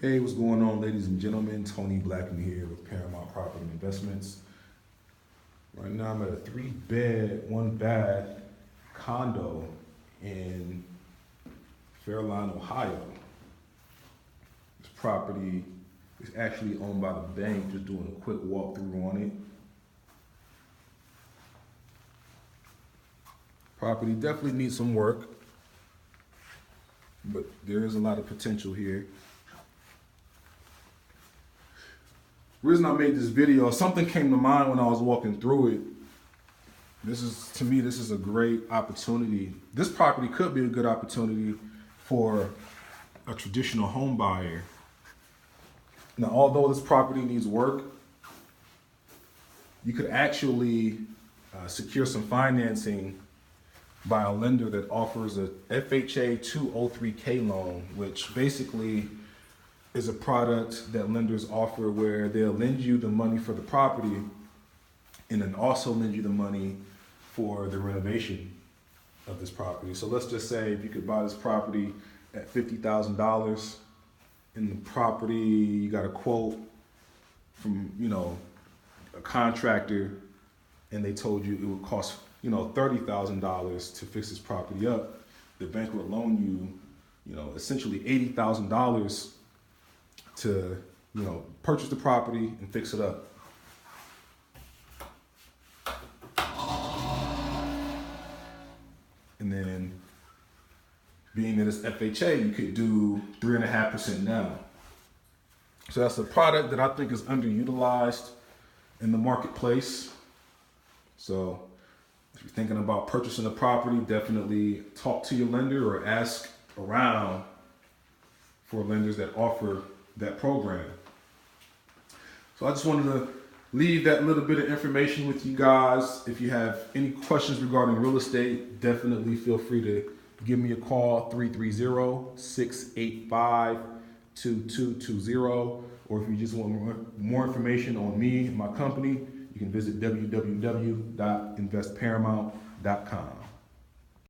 Hey, what's going on, ladies and gentlemen? Tony Blackman here with Paramount Property Investments. Right now, I'm at a 3-bed, 1-bath condo in Fairlawn, Ohio. This property is actually owned by the bank. Just doing a quick walkthrough on it. Property definitely needs some work, but there is a lot of potential here. The reason I made this video, something came to mind when I was walking through it. To me, this is a great opportunity. This property could be a good opportunity for a traditional home buyer. Now, although this property needs work, you could actually secure some financing by a lender that offers a FHA 203K loan, which basically is a product that lenders offer where they'll lend you the money for the property and then also lend you the money for the renovation of this property. So let's just say if you could buy this property at $50,000 in the property, you got a quote from, a contractor, and they told you it would cost, $30,000 to fix this property up. The bank would loan you, essentially $80,000 to, purchase the property and fix it up. And then, being that it's FHA, you could do 3.5% down. So that's a product that I think is underutilized in the marketplace. So if you're thinking about purchasing a property, definitely talk to your lender or ask around for lenders that offer that program. So I just wanted to leave that little bit of information with you guys. If you have any questions regarding real estate, definitely feel free to give me a call, 330-685-2220. Or if you just want more information on me and my company, you can visit www.investparamount.com.